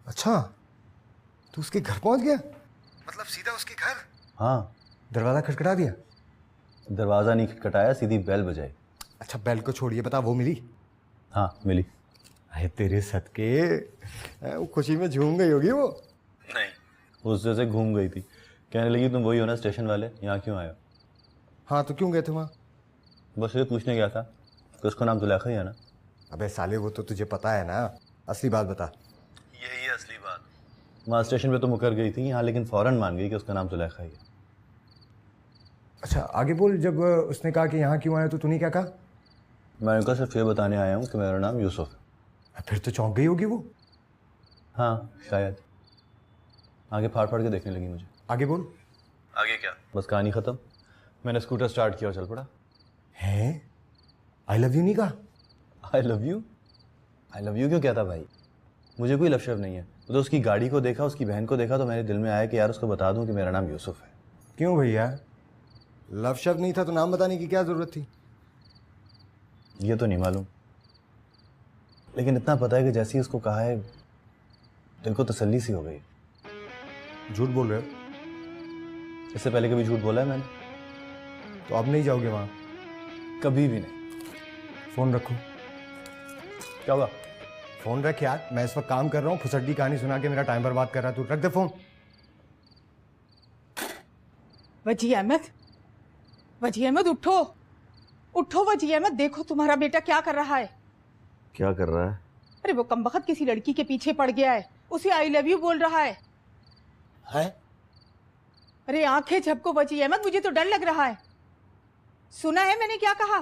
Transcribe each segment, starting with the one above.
अच्छा, तू उसके घर पहुंच गया? मतलब सीधा उसके घर? हाँ, दरवाजा खटखटा दिया? दरवाज़ा नहीं खटखटाया, सीधी बेल बजाई। अच्छा, बेल को छोड़िए, बता वो मिली? हाँ मिली। अरे तेरे सदके, वो खुशी में झूम गई होगी वो। नहीं, उस जैसे घूम गई थी, कहने लगी तुम वही हो ना स्टेशन वाले, यहाँ क्यों आए हो? हाँ, तो क्यों गए थे वहाँ? बस ये पूछने गया था कि उसका नाम जुलेखा ही है ना। अबे साले, वो तो तुझे पता है ना, असली बात बता। यही है असली बात। वहाँ स्टेशन पे तो मुकर गई थी, यहाँ लेकिन फौरन मान गई कि उसका नाम जुलेखा ही है। अच्छा आगे बोल। जब उसने कहा कि यहाँ क्यों आए तो तूने क्या कहा? मैं उनका सिर्फ ये बताने आया हूँ कि मेरा नाम यूसुफ है। फिर तो चौंक गई होगी वो। हाँ शायद। आगे फाड़ फाड़ के देखने लगी मुझे। आगे बोल। आगे क्या, बस कहानी ख़त्म। मैंने स्कूटर स्टार्ट किया और चल पड़ा। है? आई लव यू नहीं कहा? I love you? I love you क्यों कहता भाई? मुझे कोई लव शव नहीं है। तो उसकी गाड़ी को देखा, उसकी बहन को देखा तो मेरे दिल में आया कि यार उसको बता दूं कि मेरा नाम यूसुफ है। क्यों भैया, लव शब्द नहीं था तो नाम बताने की क्या जरूरत थी? ये तो नहीं मालूम, लेकिन इतना पता है कि जैसे ही उसको कहा है दिल को तसल्ली सी हो गई। झूठ बोल रहे हो? इससे पहले कभी झूठ बोला है मैंने? तो अब नहीं जाओगे वहाँ? कभी भी नहीं। फोन रखो। क्या हुआ? फोन रख यार, मैं इस वक्त काम कर रहा हूँ। फुसड्डी कहानी सुना के मेरा टाइम बर्बाद कर रहा है तू। रख दे फोन। वजी अहमद, वजी अहमद उठो, उठो वजी अहमद, देखो तुम्हारा बेटा क्या कर रहा है। क्या कर रहा है? अरे वो कमबख्त किसी लड़की के पीछे पड़ गया है, उसे आई लव यू बोल रहा है। अरे आंखें झपको वजी अहमद, मुझे तो डर लग रहा है। सुना है मैंने क्या कहा?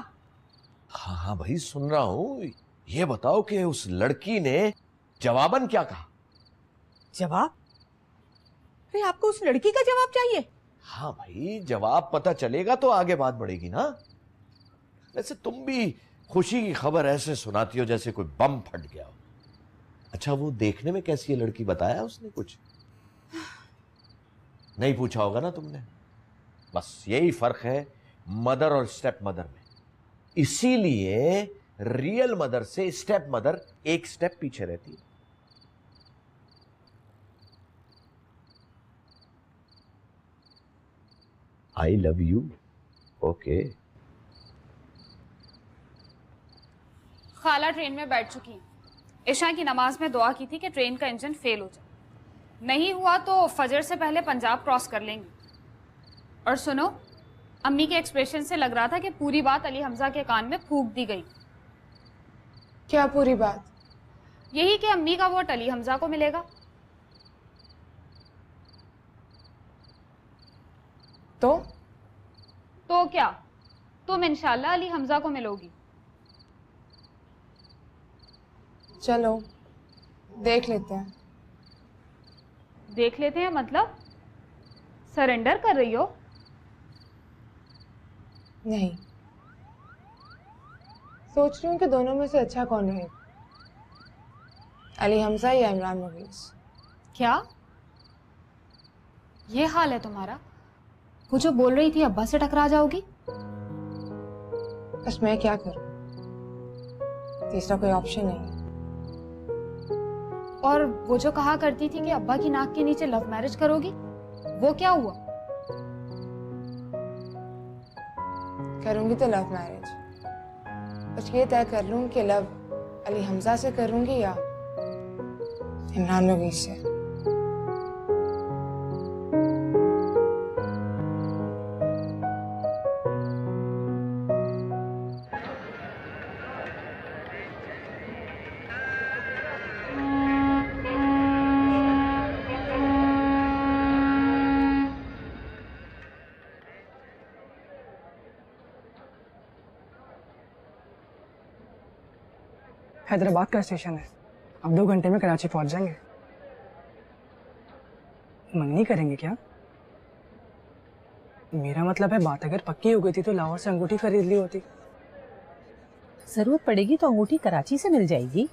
हाँ हाँ भाई सुन रहा हूँ। ये बताओ कि उस लड़की ने जवाबन क्या कहा? जवाब? अरे आपको उस लड़की का जवाब चाहिए? हाँ भाई, जवाब पता चलेगा तो आगे बात बढ़ेगी ना। वैसे तुम भी खुशी की खबर ऐसे सुनाती हो जैसे कोई बम फट गया हो। अच्छा वो देखने में कैसी है लड़की, बताया उसने कुछ? नहीं पूछा होगा ना तुमने। बस यही फर्क है मदर और स्टेप मदर में। इसीलिए रियल मदर से स्टेप मदर एक स्टेप पीछे रहती है। I love you. ओके। खाला ट्रेन में बैठ चुकी हैं। इशा की नमाज में दुआ की थी कि ट्रेन का इंजन फेल हो जाए, नहीं हुआ तो फजर से पहले पंजाब क्रॉस कर लेंगे। और सुनो, अम्मी के एक्सप्रेशन से लग रहा था कि पूरी बात अली हमजा के कान में फूंक दी गई। क्या पूरी बात? यही कि अम्मी का वोट अली हमजा को मिलेगा। तो क्या, तुम इंशाल्लाह अली हमजा को मिलोगी। चलो देख लेते हैं। देख लेते हैं मतलब सरेंडर कर रही हो? नहीं, सोच रही हूँ कि दोनों में से अच्छा कौन रहे, अली हमजा या इमरान मवीज। क्या ये हाल है तुम्हारा? वो जो बोल रही थी अब्बा से टकरा जाओगी। बस मैं क्या करूँ, तीसरा कोई ऑप्शन नहीं है। और वो जो कहा करती थी कि अब्बा की नाक के नीचे लव मैरिज करोगी, वो क्या हुआ? करूंगी तो लव मैरिज, बस ये तय कर लूँ कि लव अली हमजा से करूंगी या इमरान मवीज से। हैदराबाद का स्टेशन है, अब 2 घंटे में कराची पहुंच जाएंगे। मंगनी करेंगे क्या? मेरा मतलब है बात अगर पक्की हो गई थी तो लाहौर से अंगूठी खरीद ली होती। जरूरत पड़ेगी तो अंगूठी कराची से मिल जाएगी।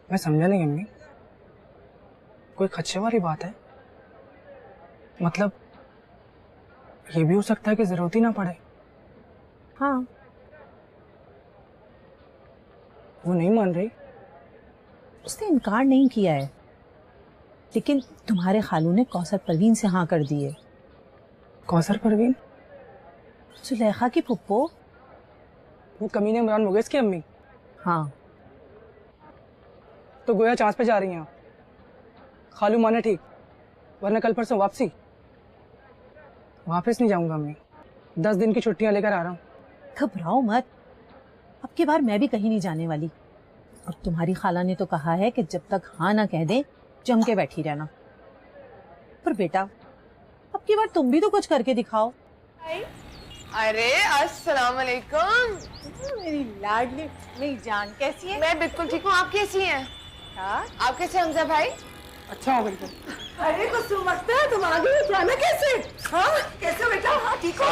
मैं समझा नहीं अम्मी, कोई खदशे वाली बात है? मतलब ये भी हो सकता है कि जरूरत ही ना पड़े। हाँ, वो नहीं मान रही? उसने इनकार नहीं किया है, लेकिन तुम्हारे खालू ने कौसर परवीन से हाँ कर दी है। कौसर परवीन? सुलेखा की पुप्पो। वो कमीने इमरान मुगेस की अम्मी? हाँ। तो गोया चांस पे जा रही हैं आप। खालू माने ठीक, वरना कल परसों वापसी। वापस नहीं जाऊंगा अम्मी, 10 दिन की छुट्टियां लेकर आ रहा हूँ। घबराओ मत, अब की बार मैं भी कहीं नहीं जाने वाली। और तुम्हारी खाला ने तो कहा है कि जब तक हाँ ना कह दे जम के बैठी रहना। पर बेटा अब की बार तुम भी तो कुछ करके दिखाओ। अरे अस्सलाम वालेकुम। मेरी लाडली मेरी जान कैसी है? मैं बिल्कुल ठीक हूँ, आप कैसी हैं? आप कैसे हमजा भाई? अच्छा हो बिल्कुल। अरे कुसुम अख्तर, तुम आ गई, जाना कैसे? हाँ कैसे हो बेटा? हाँ ठीक हो?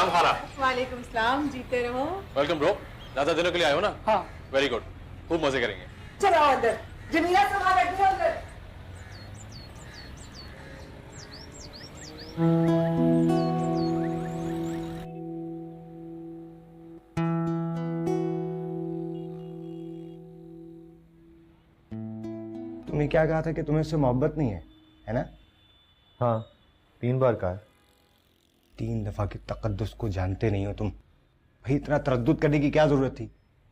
वालेकुम सलाम, जीते रहो। Welcome bro. ज्यादा दिनों के लिए आए हो ना? हाँ। वेरी गुड, खूब मजे करेंगे। चलो अंदर, जमीला समा बैठी हो अंदर। तुमने क्या कहा था कि तुम्हें उससे मोहब्बत नहीं है ना? हाँ, 3 बार कहा है। 3 दफा की तकद्दुस को जानते नहीं हो तुम। भाई इतना तरद्दुद करने की क्या जरूरत थी?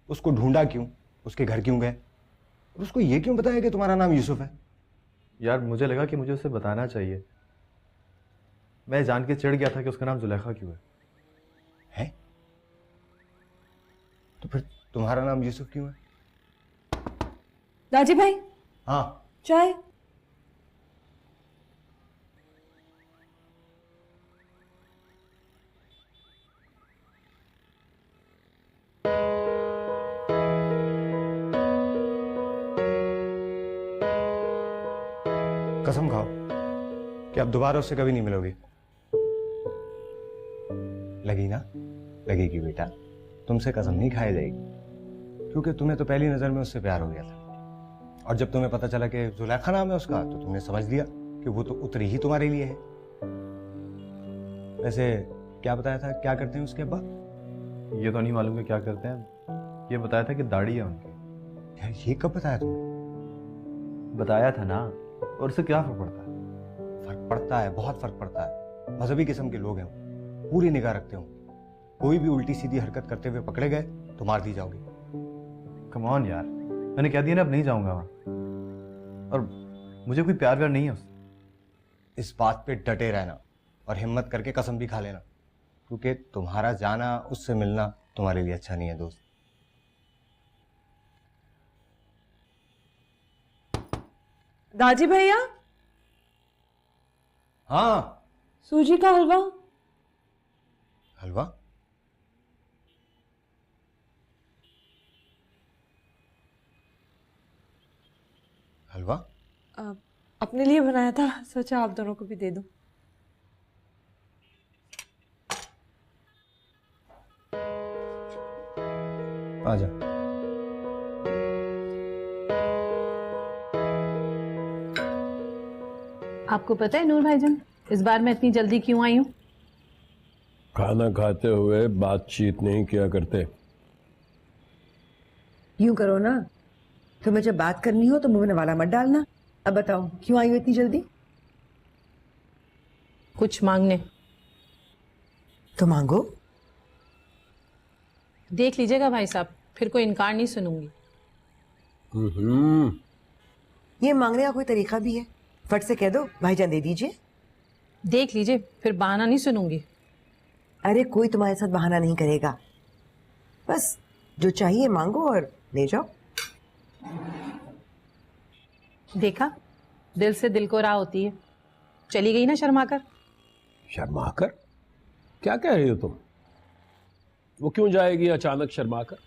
उसको ढूंढा क्यों? उसके घर क्यों गए? और उसको ये क्यों बताया कि तुम्हारा नाम यूसुफ है? यार मुझे लगा कि मुझे उसे बताना चाहिए। मैं जान के चिढ़ गया था कि उसका नाम जुलेखा क्यों है। तो फिर तुम्हारा नाम यूसुफ क्यों है? दाजी भाई हाँ चाय। कसम खाओ कि अब दोबारा उससे कभी नहीं मिलोगे। लगी ना? लगेगी बेटा, तुमसे कसम नहीं खाई जाएगी, क्योंकि तुम्हें तो पहली नजर में उससे प्यार हो गया था। और जब तुम्हें पता चला कि जुलेखा नाम है उसका, तो तुमने समझ लिया कि वो तो उतरी ही तुम्हारे लिए है। वैसे क्या बताया था, क्या करते हैं उसके अब्बा? ये तो नहीं मालूम कि क्या करते हैं। ये बताया था कि दाढ़ी है उनकी। यार ये कब बताया तुमने? बताया था ना। और उससे क्या फर्क पड़ता है? फर्क पड़ता है, बहुत फर्क पड़ता है। मजहबी किस्म के लोग हैं, पूरी निगाह रखते हो। कोई भी उल्टी सीधी हरकत करते हुए पकड़े गए तो मार दी जाओगे। कम ऑन यार, मैंने कह दिया ना अब नहीं जाऊंगा वहां। और मुझे कोई प्यार व्यार नहीं है उससे। इस बात पे डटे रहना और हिम्मत करके कसम भी खा लेना, क्योंकि तुम्हारा जाना, उससे मिलना तुम्हारे लिए अच्छा नहीं है दोस्त। दाजी भैया, हाँ। सूजी का हलवा। हलवा? हलवा? अपने लिए बनाया था, सोचा आप दोनों को भी दे दूं। आजा। आपको पता है नूर भाईजान, इस बार मैं इतनी जल्दी क्यों आई हूँ? खाना खाते हुए बातचीत नहीं किया करते। यूं करो ना, तुम्हें जब बात करनी हो तो मुंह में वाला मत डालना। अब बताओ क्यों आई हो इतनी जल्दी? कुछ मांगने। तो मांगो। देख लीजिएगा भाई साहब, फिर कोई इनकार नहीं सुनूंगी। ये मांगने का कोई तरीका भी है? फट से कह दो भाईजान दे दीजिए। देख लीजिए, फिर बहाना नहीं सुनूंगी। अरे कोई तुम्हारे साथ बहाना नहीं करेगा, बस जो चाहिए मांगो और ले जाओ। देखा, दिल से दिल को राह होती है। चली गई ना शर्माकर। शर्माकर? क्या कह रही हो तुम? वो क्यों जाएगी अचानक शर्माकर?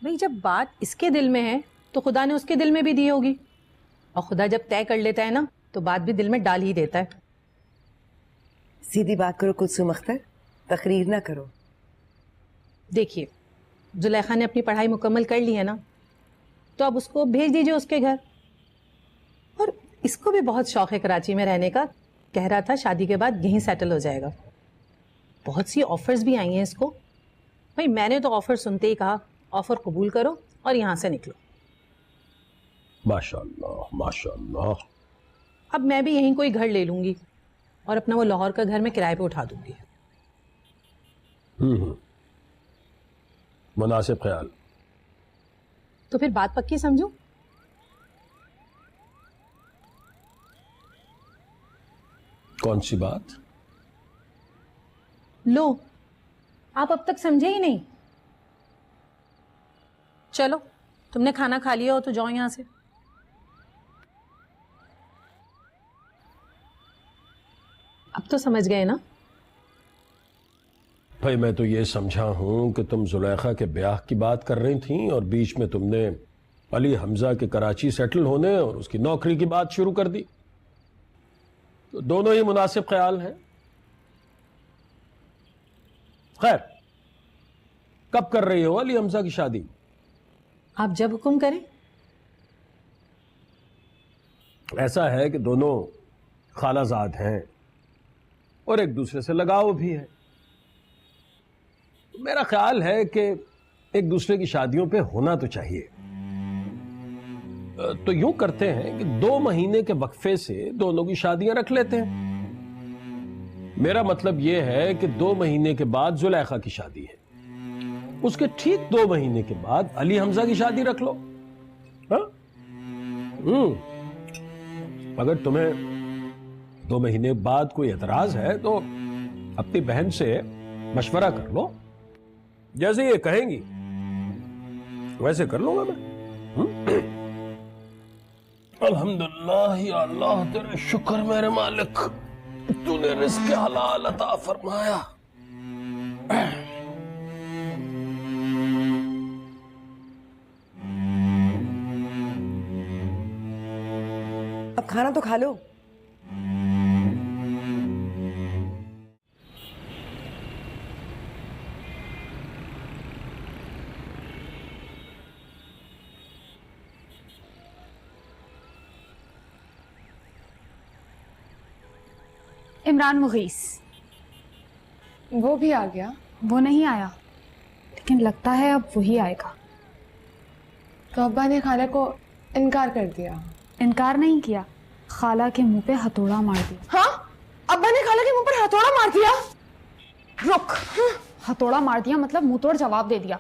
भाई जब बात इसके दिल में है तो खुदा ने उसके दिल में भी दी होगी, और खुदा जब तय कर लेता है ना तो बात भी दिल में डाल ही देता है। सीधी बात करो कुलसुम अख्तर, तकरीर ना करो। देखिए, जुलेखा ने अपनी पढ़ाई मुकम्मल कर ली है ना, तो अब उसको भेज दीजिए उसके घर। और इसको भी बहुत शौक है कराची में रहने का, कह रहा था शादी के बाद यहीं सेटल हो जाएगा। बहुत सी ऑफर्स भी आई हैं इसको। भाई मैंने तो ऑफर सुनते ही कहा ऑफर कबूल करो और यहाँ से निकलो। माशाल्लाह माशाल्लाह। अब मैं भी यहीं कोई घर ले लूंगी और अपना वो लाहौर का घर मैं किराए पे उठा दूंगी। मुनासिब ख्याल। तो फिर बात पक्की समझो। कौन सी बात? लो, आप अब तक समझे ही नहीं। चलो, तुमने खाना खा लिया हो तो जाओ यहां से। अब तो समझ गए ना? भाई मैं तो ये समझा हूं कि तुम जुलेखा के ब्याह की बात कर रही थी और बीच में तुमने अली हमजा के कराची सेटल होने और उसकी नौकरी की बात शुरू कर दी। तो दोनों ही मुनासिब ख्याल हैं। खैर, कब कर रही हो अली हमजा की शादी? आप जब हुक्म करें। ऐसा है कि दोनों खालाजाद हैं और एक दूसरे से लगाव भी है। मेरा ख्याल है कि एक दूसरे की शादियों पे होना तो चाहिए। तो यूं करते हैं कि 2 महीने के वक्फे से दोनों की शादियां रख लेते हैं। मेरा मतलब यह है कि 2 महीने के बाद जुलेखा की शादी है, उसके ठीक 2 महीने के बाद अली हमजा की शादी रख लो। हाँ? अगर तुम्हें 2 महीने बाद कोई एतराज है तो अपनी बहन से मशवरा कर लो। जैसे ये कहेंगी वैसे कर लूंगा मैं। अल्हम्दुलिल्लाह या अल्लाह तेरे शुक्र मेरे मालिक, तूने रिज़्क़ हलाल अता फरमाया। अब खाना तो खा लो। इमरान मुगीस। वो भी आ गया? वो नहीं आया, लेकिन लगता है अब वही आएगा। तो अब्बा ने खाला को इनकार कर दिया? इनकार नहीं किया, खाला के मुंह पे हथौड़ा मार दिया। हाँ? अब्बा ने खाला के मुंह पर हथौड़ा मार दिया? रुक, हथौड़ा मार दिया मतलब मुंह तोड़ जवाब दे दिया।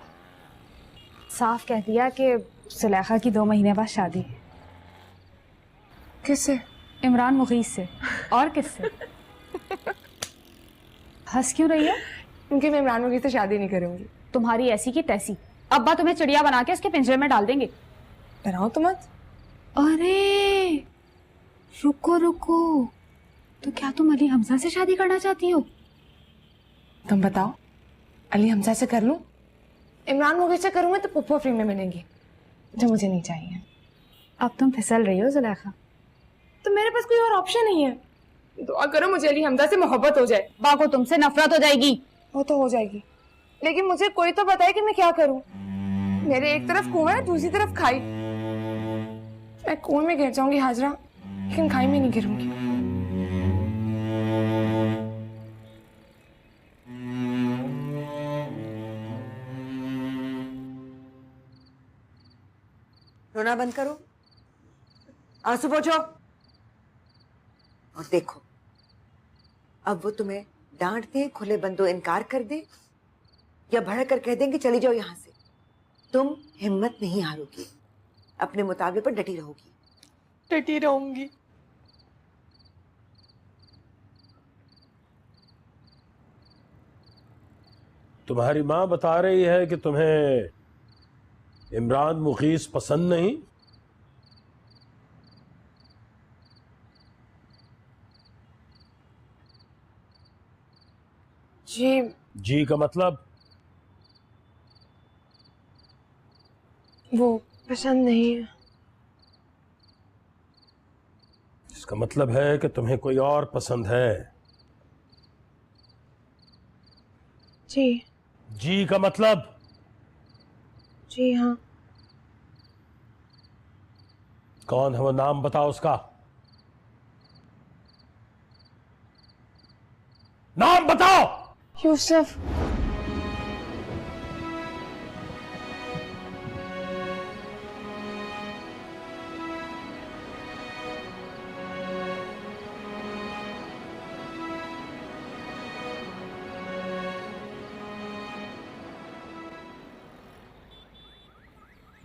साफ कह दिया कि जुलेखा की 2 महीने बाद शादी है। किससे? इमरान मुगीस से। और किससे? हंस क्यों रही है? क्योंकि मैं इमरान मुगीस से शादी नहीं करूंगी। तुम्हारी ऐसी की तैसी, अब्बा तुम्हें चिड़िया बना के उसके पिंजरे में डाल देंगे। डराओ तो मत। अरे रुको रुको, तो क्या तुम अली हमजा से शादी करना चाहती हो? तुम बताओ, अली हमजा से कर लूं? इमरान मुगीस से करूंगा तो पुप्पो फ्री में मिलेंगी, जो मुझे नहीं चाहिए। अब तुम फिसल रही हो जुलेखा। तो मेरे पास कोई और ऑप्शन नहीं है। दुआ करो मुझे अली हमजा से मोहब्बत हो जाए। बा को तुमसे नफरत हो जाएगी। वो तो हो जाएगी, लेकिन मुझे कोई तो बताए कि मैं क्या करूं। मेरे एक तरफ कुआं है, दूसरी तरफ खाई। मैं कुएं में गिर जाऊंगी हाजरा, लेकिन खाई में नहीं गिरूंगी। रोना बंद करो, आंसू पोंछो। और देखो, अब वो तुम्हें डांट दे, खुले बंदो इनकार कर दे, या भड़क कर कह देंगे चली जाओ यहां से, तुम हिम्मत नहीं हारोगी, अपने मुताबिक पर डटी रहोगी। डटी रहूंगी। तुम्हारी माँ बता रही है कि तुम्हें इमरान मुगीस पसंद नहीं। जी। जी का मतलब? वो पसंद नहीं है। इसका मतलब है कि तुम्हें कोई और पसंद है। जी। जी का मतलब? जी हाँ। कौन है वो, नाम बताओ उसका। नाम बताओ। यूसुफ।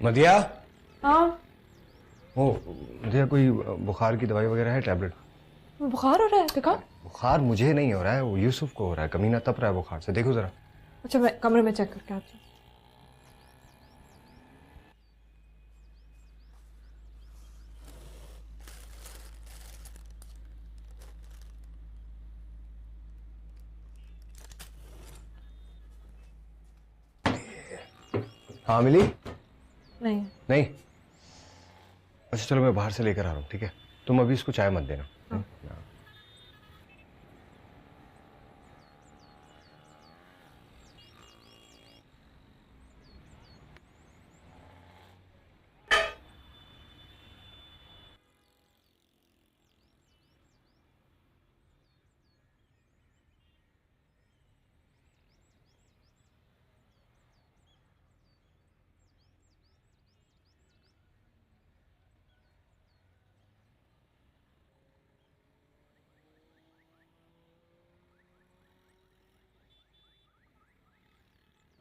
मदिया, हाँ ओ मदिया, कोई बुखार की दवाई वगैरह है, टैबलेट? बुखार हो रहा है? दिखा। बुखार मुझे नहीं हो रहा है, वो यूसुफ को हो रहा है। कमीना तप रहा है बुखार से, देखो जरा। अच्छा मैं कमरे में चेक करके आती हूँ। हाँ मिली? नहीं। नहीं? अच्छा चलो मैं बाहर से लेकर आ रहा हूँ, ठीक है? तुम अभी इसको चाय मत देना। हाँ।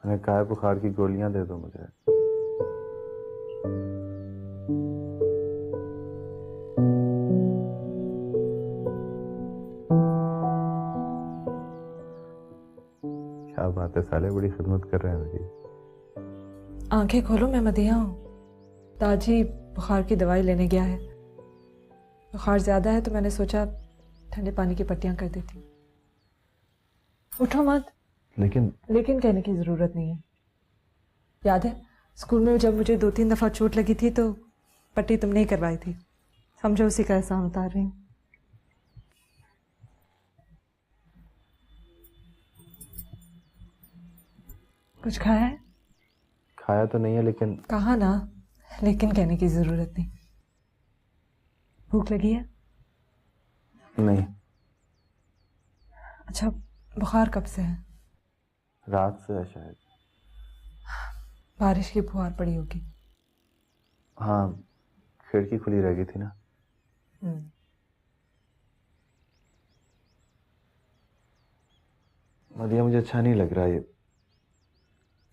मैंने कहा है बुखार की गोलियां दे दो मुझे। क्या बात है साले, बड़ी खिदमत कर रहे हैं मेरी। आंखें खोलो, मैं मदिया हूँ। ताजी बुखार की दवाई लेने गया है। बुखार ज्यादा है तो मैंने सोचा ठंडे पानी की पट्टियां कर देती हूँ। उठो मत। लेकिन कहने की जरूरत नहीं है। याद है स्कूल में जब मुझे 2-3 दफा चोट लगी थी तो पट्टी तुमने ही करवाई थी। समझो उसी का एहसान उतार रही हूँ। कुछ खाया है? खाया तो नहीं है लेकिन। कहा ना, लेकिन कहने की जरूरत नहीं। भूख लगी है? नहीं। अच्छा बुखार कब से है? रात से है शायद। बारिश की फुहार पड़ी होगी। हाँ, खिड़की खुली रह गई थी ना। मदिया मुझे अच्छा नहीं लग रहा ये।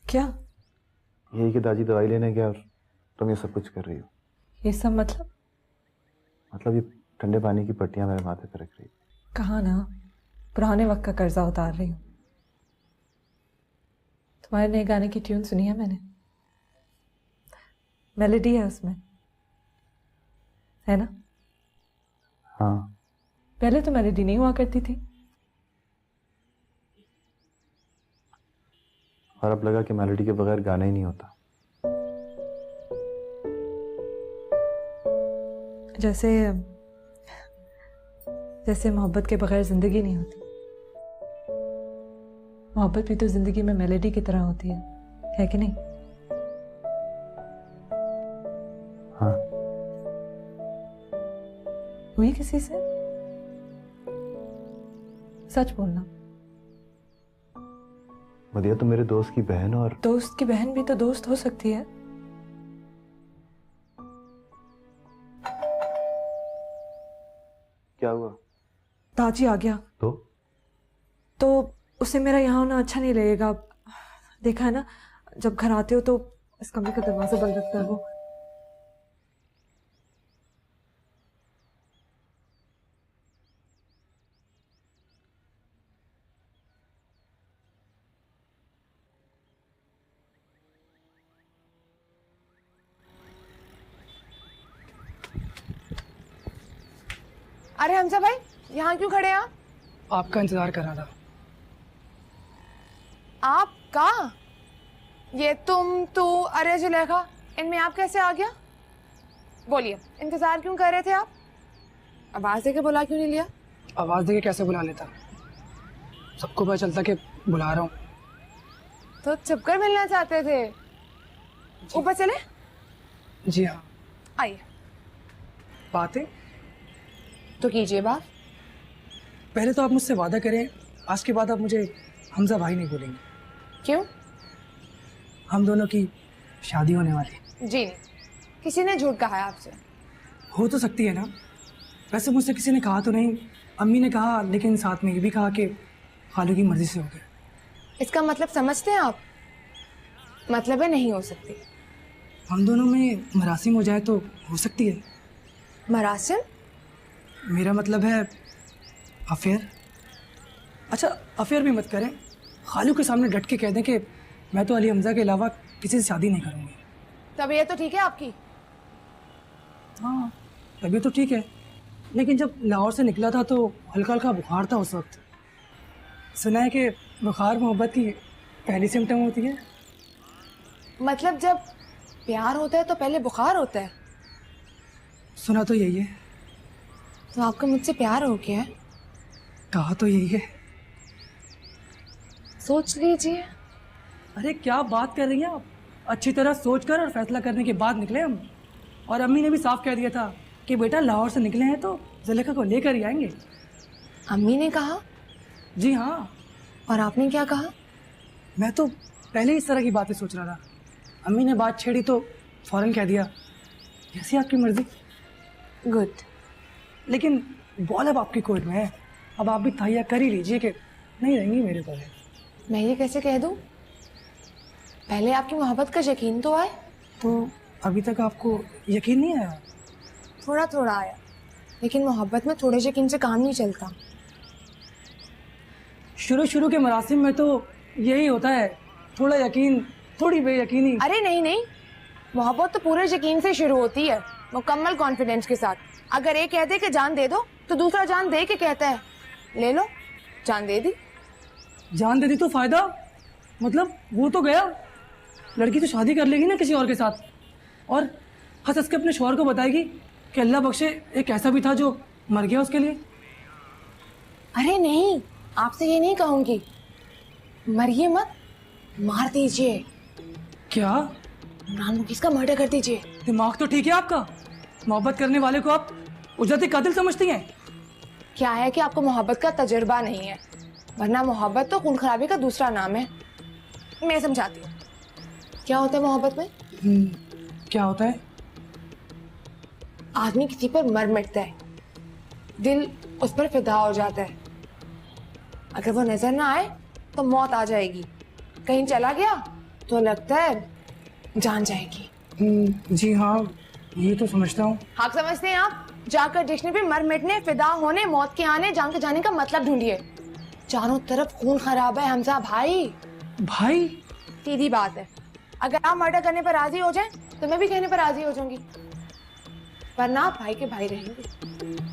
क्या? यही कि दादी दवाई लेने गया और तुम ये सब कुछ कर रही हो। ये सब मतलब ये ठंडे पानी की पट्टियां मेरे माथे पर रख रही। कहा ना, पुराने वक्त का कर्जा उतार रही हूँ। तुम्हारे नए गाने की ट्यून सुनी है मैंने। मेलोडी है उसमें, है ना? हाँ। पहले तो मेलोडी नहीं हुआ करती थी। और अब लगा कि मेलोडी के बगैर गाना ही नहीं होता। जैसे मोहब्बत के बगैर जिंदगी नहीं होती। मोहब्बत भी तो जिंदगी में मेलोडी की तरह होती है कि नहीं? हाँ। हुई किसी से? सच बोलना। मदिया तुम मेरे दोस्त की बहन हो। और दोस्त की बहन भी तो दोस्त हो सकती है। क्या हुआ? ताजी आ गया तो उसे मेरा यहाँ होना अच्छा नहीं लगेगा। देखा है ना, जब घर आते हो तो इस कमरे का दरवाजा बंद रखता है वो। अरे हमजा भाई, यहाँ क्यों खड़े हैं आप? आपका इंतजार कर रहा था। आपका? ये तुम, तू, अरे जुलेखा, इनमें आप कैसे आ गया? बोलिए, इंतजार क्यों कर रहे थे आप? आवाज देके बुला क्यों नहीं लिया? आवाज देके कैसे बुला लेता? सबको पता चलता कि बुला रहा हूँ। तो छुपकर मिलना चाहते थे? ऊपर चले? जी हाँ। आइए। बातें तो कीजिए बात। पहले तो आप मुझसे वादा करें, आज के बाद आप मुझे हमजा भाई नहीं बोलेंगे। क्यों? हम दोनों की शादी होने वाली। जी नहीं, किसी ने झूठ कहा है आपसे। हो तो सकती है ना। वैसे मुझसे किसी ने कहा तो नहीं, अम्मी ने कहा, लेकिन साथ में ये भी कहा कि खालू की मर्जी से हो गया। इसका मतलब समझते हैं आप? मतलब है नहीं हो सकती। हम दोनों में मरासिम हो जाए तो हो सकती है। मरासिम? मेरा मतलब है अफेयर। अच्छा, अफेयर भी मत करें, खालू के सामने डट के कह दें कि मैं तो अली हमजा के अलावा किसी से शादी नहीं करूँगी। तबीयत तो ठीक है आपकी? हाँ, तबीयत तो ठीक है, लेकिन जब लाहौर से निकला था तो हल्का हल्का बुखार था उस वक्त। सुना है कि बुखार मोहब्बत की पहली सिम्टम होती है। मतलब जब प्यार होता है तो पहले बुखार होता है? सुना तो यही है। तो आपका मुझसे प्यार हो गया है? कहा तो यही है। सोच लीजिए। अरे क्या बात कर रही हैं आप? अच्छी तरह सोचकर और फैसला करने के बाद निकले हम। और अम्मी ने भी साफ कह दिया था कि बेटा लाहौर से निकले हैं तो जुलेखा को लेकर ही आएंगे। अम्मी ने कहा? जी हाँ। और आपने क्या कहा? मैं तो पहले ही इस तरह की बातें सोच रहा था। अम्मी ने बात छेड़ी तो फौरन कह दिया जैसी आपकी मर्जी। गुड। लेकिन बॉल अब आपकी कोर्ट में है, अब आप भी तैयार कर ही लीजिए कि नहीं रहेंगी मेरे पर। मैं ये कैसे कह दूं? पहले आपकी मोहब्बत का यकीन तो आए। तो अभी तक आपको यकीन नहीं आया? थोड़ा थोड़ा आया, लेकिन मोहब्बत में थोड़े यकीन से काम नहीं चलता। शुरू के मरासिम में तो यही होता है, थोड़ा यकीन थोड़ी बेयकीनी। अरे नहीं नहीं, मोहब्बत तो पूरे यकीन से शुरू होती है, मुकम्मल कॉन्फिडेंस के साथ। अगर एक कहते कि जान दे दो तो दूसरा जान दे के कहता है ले लो, जान दे दी। जान दे दी तो फायदा? मतलब वो तो गया, लड़की तो शादी कर लेगी ना किसी और के साथ, और हंस हंस के अपने शौहर को बताएगी कि अल्लाह बख्शे एक ऐसा भी था जो मर गया उसके लिए। अरे नहीं, आपसे ये नहीं कहूंगी, मरिए मत, मार दीजिए। क्या? इमरान मुकीस का मर्डर कर दीजिए। दिमाग तो ठीक है आपका? मोहब्बत करने वाले को आप उजरती कातिल समझती हैं? क्या है कि आपको मोहब्बत का तजुर्बा नहीं है, वरना मोहब्बत तो खून खराबी का दूसरा नाम है। मैं समझाती हूँ क्या होता है मोहब्बत में। क्या होता है? आदमी किसी पर मर मिटता है, दिल उस पर फिदा हो जाता है। अगर वो नजर ना आए तो मौत आ जाएगी, कहीं चला गया तो लगता है जान जाएगी। जी हाँ, ये तो समझता हूँ। हाँ समझते हैं आप? जाकर डिक्शनरी पे मर मिटने, फिदा होने, मौत के आने, जान के जाने का मतलब ढूंढिए। चारों तरफ खून खराब है हमजा भाई। भाई? सीधी बात है, अगर आप मर्डर करने पर राजी हो जाए तो मैं भी कहने पर राजी हो जाऊंगी, वरना आप भाई के भाई रहेंगे।